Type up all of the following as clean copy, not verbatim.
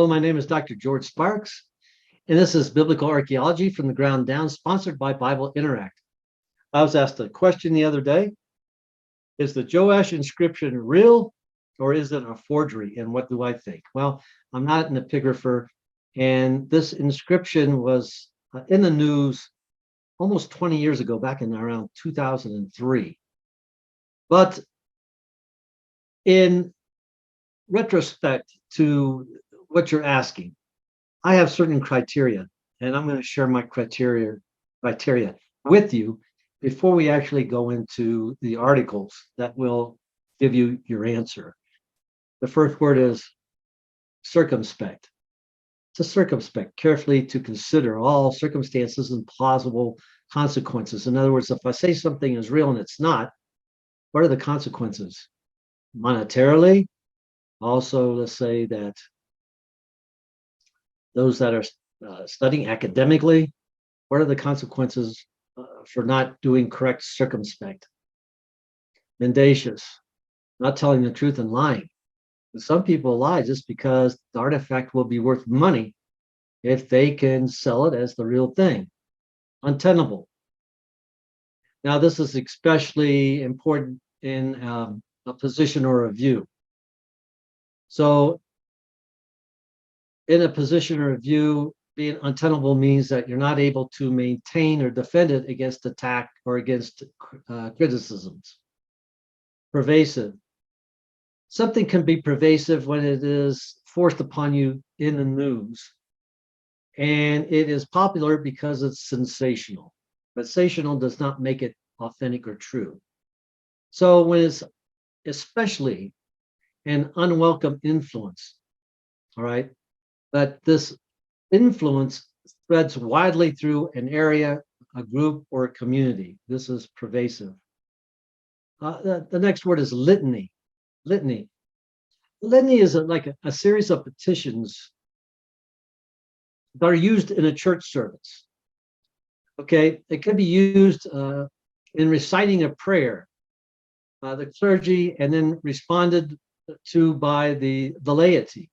Hello, my name is Dr. George Sparks, and this is Biblical Archaeology from the Ground Down, sponsored by BibleInteract. I was asked a question the other day. Is the Joash inscription real or is it a forgery? And what do I think? Well, I'm not an epigrapher, and this inscription was in the news almost 20 years ago, back in around 2003. But in retrospect to what you're asking, I have certain criteria, and I'm going to share my criteria with you before we actually go into the articles that will give you your answer. The first word is circumspect. To circumspect, carefully to consider all circumstances and plausible consequences. In other words, if I say something is real and it's not, what are the consequences? Monetarily, also, let's say that those that are studying academically, what are the consequences for not doing correct circumspect? Mendacious, not telling the truth and lying. And some people lie just because the artifact will be worth money if they can sell it as the real thing. Untenable. Now, this is especially important in a position or a view. So in a position or a view, being untenable means that you're not able to maintain or defend it against attack or against criticisms. Pervasive. Something can be pervasive when it is forced upon you in the news. And it is popular because it's sensational. Sensational does not make it authentic or true. So when it's especially an unwelcome influence, all right, but this influence spreads widely through an area, a group, or a community. This is pervasive. The next word is litany. Litany. Litany is like a series of petitions that are used in a church service. Okay, it can be used in reciting a prayer, the clergy, and then responded to by the laity.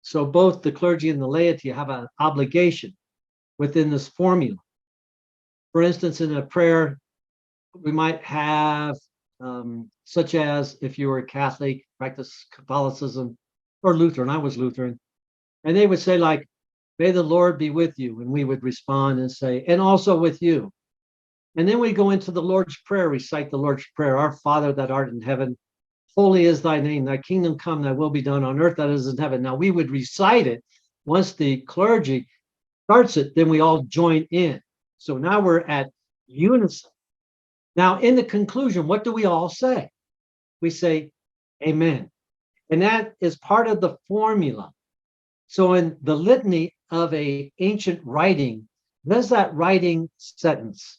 So both the clergy and the laity have an obligation within this formula. For instance, in a prayer, we might have, such as if you were a Catholic, practice Catholicism, or Lutheran, I was Lutheran, and they would say like, may the Lord be with you. And we would respond and say, and also with you. And then we go into the Lord's Prayer, recite the Lord's Prayer. Our Father that art in heaven, holy is thy name, thy kingdom come, thy will be done on earth that is in heaven. Now we would recite it. Once the clergy starts it, then we all join in. So now we're at unison. Now in the conclusion, what do we all say? We say, amen. And that is part of the formula. So in the litany of an ancient writing, does that writing sentence,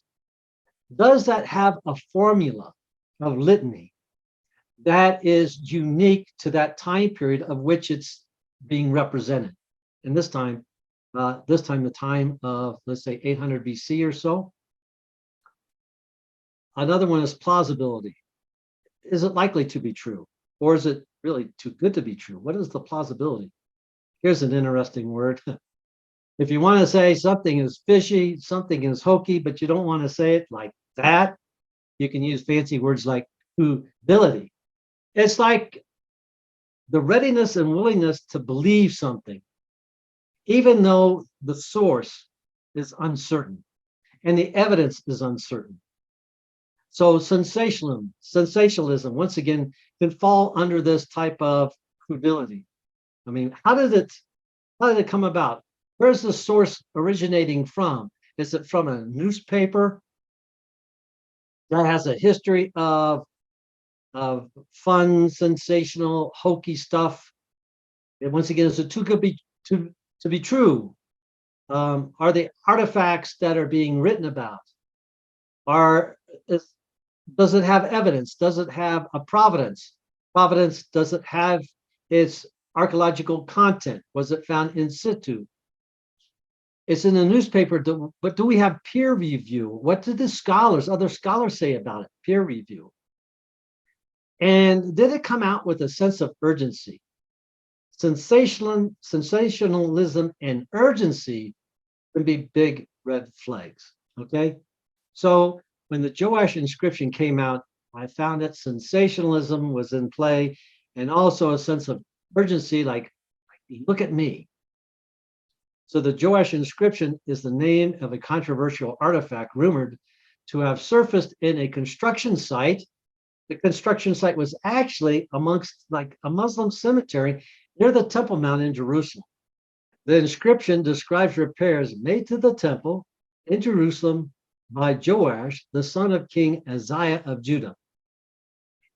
does that have a formula of litany that is unique to that time period of which it's being represented? And this time the time of, let's say, 800 BC or so. Another one is plausibility. Is it likely to be true? Or is it really too good to be true? What is the plausibility? Here's an interesting word. If you want to say something is fishy, something is hokey, but you don't want to say it like that, you can use fancy words like ability. It's like the readiness and willingness to believe something, even though the source is uncertain and the evidence is uncertain. So sensationalism, once again, can fall under this type of credibility. I mean, how did it come about? Where's the source originating from? Is it from a newspaper that has a history of fun, sensational, hokey stuff? And once again, is it too good to be true? Are the artifacts that are being written about? Does it have evidence? Does it have a provenance? Does it have its archaeological content? Was it found in situ? It's in the newspaper, but do we have peer review? What did the other scholars say about it? Peer review. And did it come out with a sense of urgency? sensationalism and urgency can be big red flags. Okay. So when the Joash inscription came out, I found that sensationalism was in play and also a sense of urgency, like look at me. So the Joash inscription is the name of a controversial artifact rumored to have surfaced in a construction site. The construction site was actually amongst like a Muslim cemetery near the Temple Mount in Jerusalem. The inscription describes repairs made to the temple in Jerusalem by Joash, the son of King Uzziah of Judah.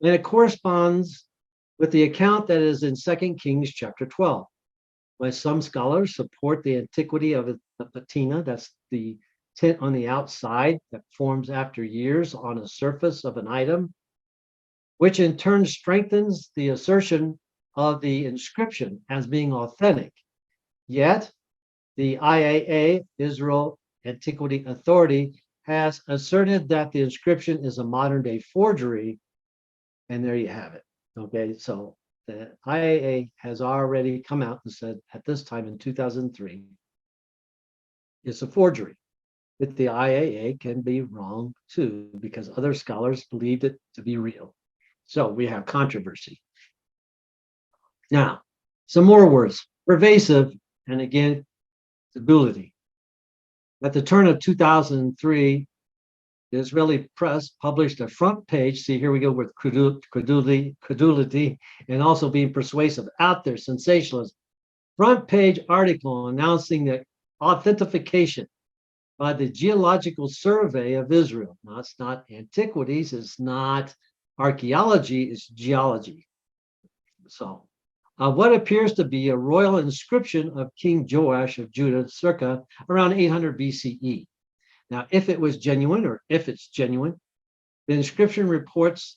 And it corresponds with the account that is in 2 Kings chapter 12. Why some scholars support the antiquity of the patina, that's the tint on the outside that forms after years on a surface of an item, which in turn strengthens the assertion of the inscription as being authentic. Yet, the IAA, Israel Antiquity Authority, has asserted that the inscription is a modern-day forgery, and there you have it. Okay, so the IAA has already come out and said at this time in 2003, it's a forgery. But the IAA can be wrong too, because other scholars believed it to be real. So we have controversy. Now, some more words. Pervasive, and again, stability. At the turn of 2003, the Israeli press published a front page. See, here we go with credulity, and also being persuasive, out there, sensationalism. Front page article announcing the authentication by the Geological Survey of Israel. Now, it's not antiquities, it's not archaeology, it's geology. So, what appears to be a royal inscription of King Joash of Judah, circa around 800 BCE. Now, if it was genuine, or if it's genuine, the inscription reports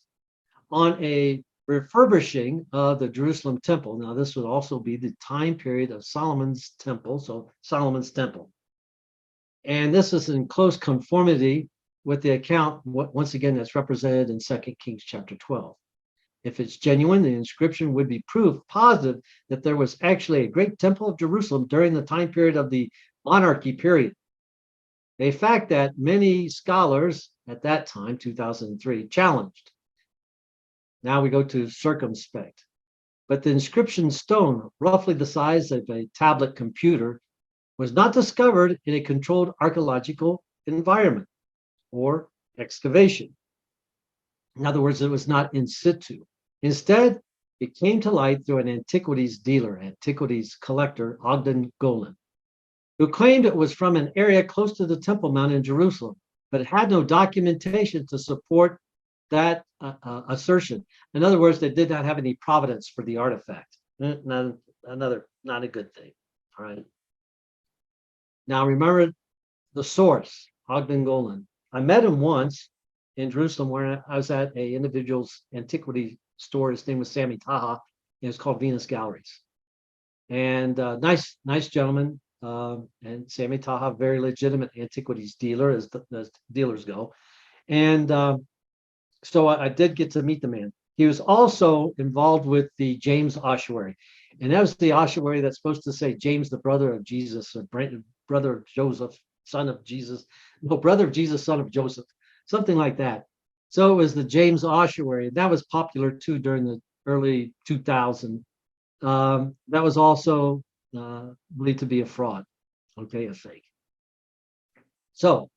on a refurbishing of the Jerusalem temple. Now, this would also be the time period of Solomon's temple, so Solomon's temple. And this is in close conformity with the account, once again, that's represented in 2 Kings chapter 12. If it's genuine, the inscription would be proof positive that there was actually a great temple of Jerusalem during the time period of the monarchy period. A fact that many scholars at that time, 2003, challenged. Now we go to circumspect. But the inscription stone, roughly the size of a tablet computer, was not discovered in a controlled archaeological environment or excavation. In other words, it was not in situ. Instead, it came to light through an antiquities dealer, antiquities collector, Ogden Golan, who claimed it was from an area close to the Temple Mount in Jerusalem, but it had no documentation to support that assertion. In other words, they did not have any provenance for the artifact. Not a good thing. All right. Now remember the source, Ogden Golan. I met him once in Jerusalem where I was at a individual's antiquity store. His name was Sammy Taha. It was called Venus Galleries. And nice gentleman. And Sammy Taha, very legitimate antiquities dealer, as dealers go. And so I did get to meet the man. He was also involved with the James ossuary. And that was the ossuary that's supposed to say James, the brother of Jesus, or brother of Joseph, son of Jesus. No, brother of Jesus, son of Joseph, something like that. So it was the James ossuary. That was popular too during the early 2000s. That was also believed to be a fraud, okay, a fake. So,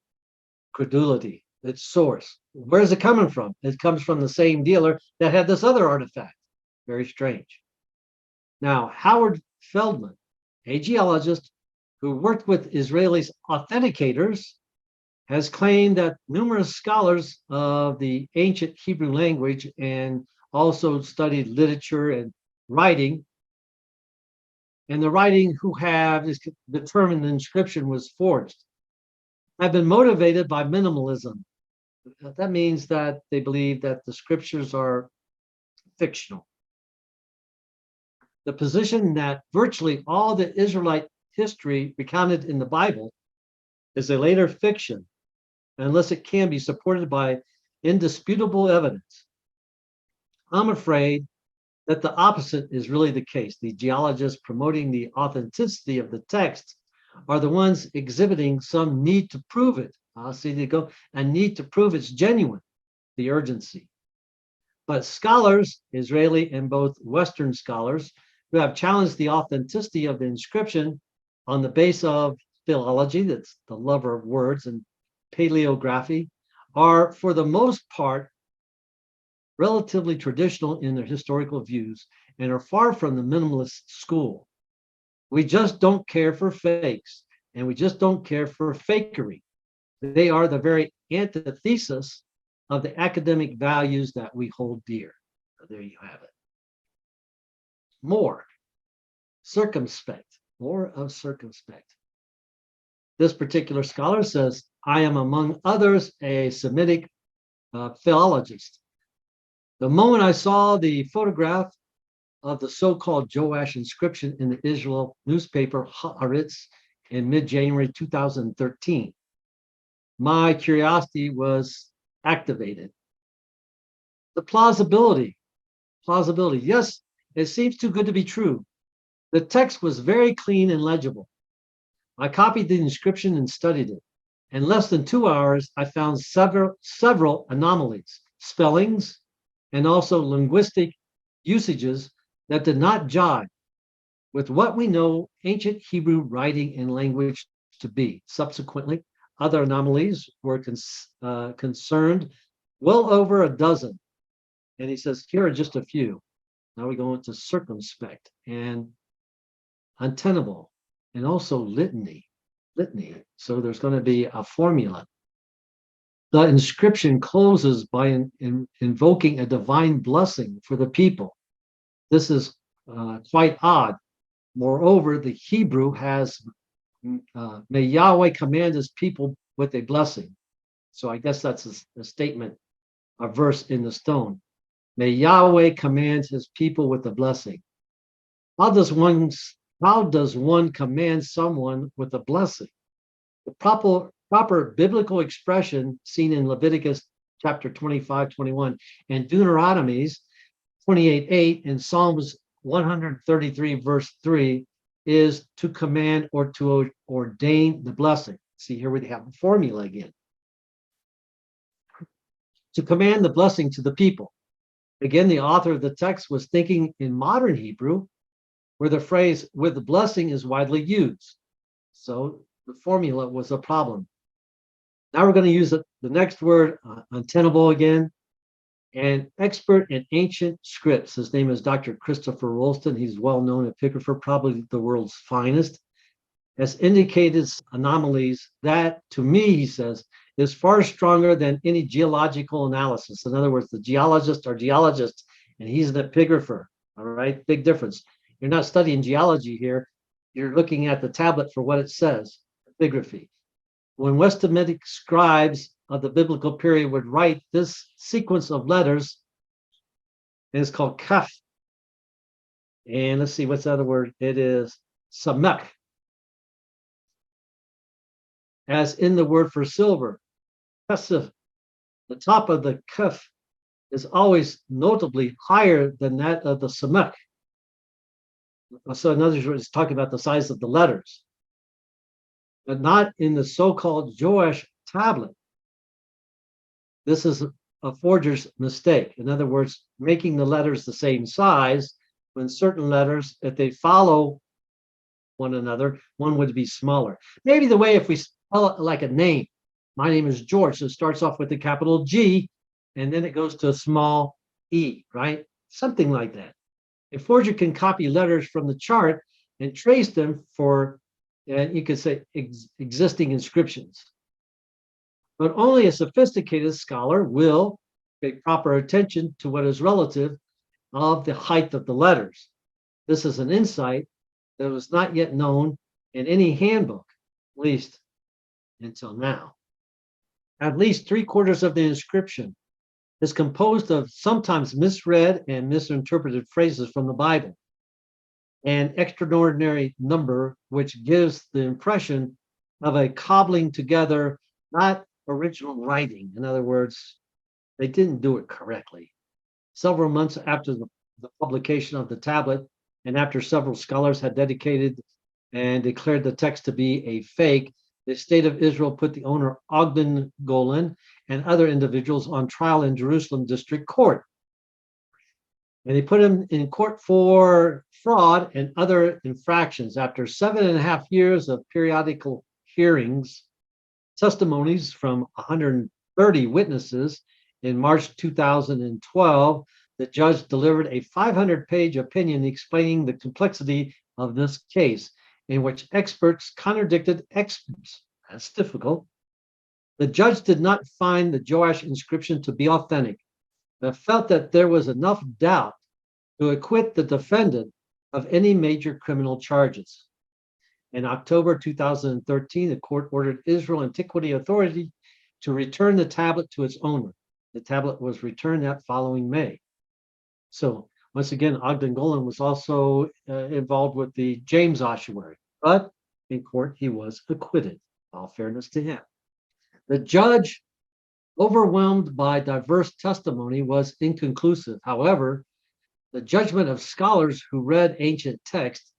credulity, its source. Where is it coming from? It comes from the same dealer that had this other artifact. Very strange. Now, Howard Feldman, a geologist who worked with Israeli authenticators, has claimed that numerous scholars of the ancient Hebrew language and also studied literature and writing, and the writing who have determined the inscription was forged, have been motivated by minimalism. That means that they believe that the scriptures are fictional. The position that virtually all the Israelite history recounted in the Bible is a later fiction, unless it can be supported by indisputable evidence. I'm afraid that the opposite is really the case. The geologists promoting the authenticity of the text are the ones exhibiting some need to prove it. See, they go, a need to prove it's genuine, the urgency. But scholars, Israeli and both Western scholars, who have challenged the authenticity of the inscription on the base of philology, that's the lover of words, and paleography, are for the most part relatively traditional in their historical views and are far from the minimalist school. We just don't care for fakes, and we just don't care for fakery. They are the very antithesis of the academic values that we hold dear. So there you have it. More circumspect, more of circumspect. This particular scholar says, I am among others a Semitic philologist. The moment I saw the photograph of the so-called Joash inscription in the Israel newspaper Haaretz in mid-January 2013, my curiosity was activated. The plausibility, yes, it seems too good to be true. The text was very clean and legible. I copied the inscription and studied it. In less than 2 hours, I found several anomalies, spellings, and also linguistic usages that did not jive with what we know ancient Hebrew writing and language to be. Subsequently, other anomalies were concerned, well over a dozen. And he says, here are just a few. Now we go into circumspect and untenable, and also litany. So there's going to be a formula. The inscription closes by invoking a divine blessing for the people. This is quite odd. Moreover, the Hebrew has, may Yahweh command his people with a blessing. So I guess that's a statement, a verse in the stone. May Yahweh command his people with a blessing. How does one command someone with a blessing? The proper biblical expression seen in Leviticus chapter 25, 21, and Deuteronomy's 28:8 and Psalms 133 verse 3 is to command or to ordain the blessing. See, here we have a formula again. To command the blessing to the people. Again, the author of the text was thinking in modern Hebrew, where the phrase with the blessing is widely used. So the formula was a problem. Now we're going to use the next word, untenable again. An expert in ancient scripts. His name is Dr. Christopher Rolston. He's well-known epigrapher, probably the world's finest. Has indicated anomalies that, to me, he says, is far stronger than any geological analysis. In other words, the geologists are geologists, and he's an epigrapher. All right, big difference. You're not studying geology here. You're looking at the tablet for what it says, epigraphy. When West Semitic scribes of the biblical period would write this sequence of letters, and it's called kaf. And let's see, what's the other word? It is samek. As in the word for silver, kasif. The top of the kaf is always notably higher than that of the samek. So in other words, it's talking about the size of the letters, but not in the so-called Joash tablet. This is a forger's mistake. In other words, making the letters the same size when certain letters, if they follow one another, one would be smaller. Maybe the way if we spell it like a name. My name is George, so it starts off with a capital G, and then it goes to a small e, right? Something like that. A forger can copy letters from the chart and trace them for, you could say, existing inscriptions. But only a sophisticated scholar will pay proper attention to what is relative of the height of the letters. This is an insight that was not yet known in any handbook, at least until now. At least 3/4 of the inscription is composed of sometimes misread and misinterpreted phrases from the Bible. An extraordinary number, which gives the impression of a cobbling together, not original writing. In other words, they didn't do it correctly. Several months after the the publication of the tablet, and after several scholars had dedicated and declared the text to be a fake, the state of Israel put the owner Ogden Golan and other individuals on trial in Jerusalem District Court. And they put him in court for fraud and other infractions. After 7.5 years of periodical hearings, testimonies from 130 witnesses, in March 2012, the judge delivered a 500-page opinion explaining the complexity of this case, in which experts contradicted experts. That's difficult. The judge did not find the Joash inscription to be authentic, but felt that there was enough doubt to acquit the defendant of any major criminal charges. In October 2013, the court ordered Israel Antiquity Authority to return the tablet to its owner. The tablet was returned that following May. So once again, Ogden Golan was also involved with the James ossuary, but in court he was acquitted. All fairness to him. The judge, overwhelmed by diverse testimony, was inconclusive. However, the judgment of scholars who read ancient texts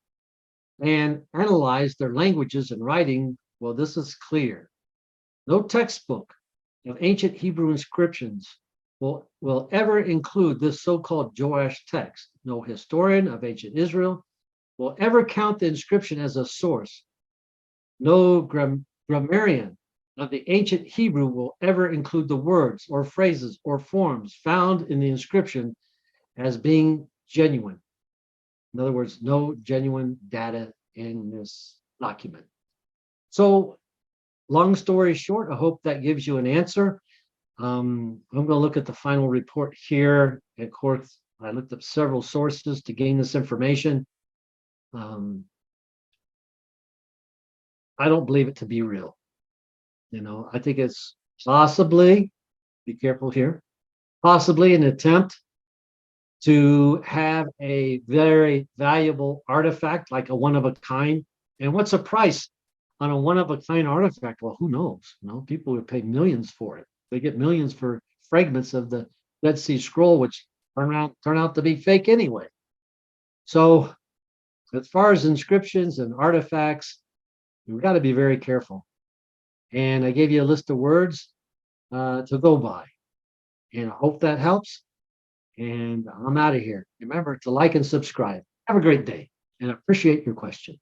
and analyzed their languages and writing, well, this is clear. No textbook of ancient Hebrew inscriptions will ever include this so-called Joash text. No historian of ancient Israel will ever count the inscription as a source. No grammarian of the ancient Hebrew will ever include the words or phrases or forms found in the inscription as being genuine. In other words, no genuine data in this document. So, long story short, I hope that gives you an answer. I'm going to look at the final report here. Of course, I looked up several sources to gain this information. I don't believe it to be real. I think it's possibly, be careful here, possibly an attempt to have a very valuable artifact, like a one-of-a-kind. And what's the price on a one-of-a-kind artifact? Well, who knows? People would pay millions for it. They get millions for fragments of the Dead Sea Scroll, which turn out to be fake anyway. So as far as inscriptions and artifacts, we've got to be very careful. And I gave you a list of words to go by. And I hope that helps. And I'm out of here. Remember to like and subscribe. Have a great day, and I appreciate your question.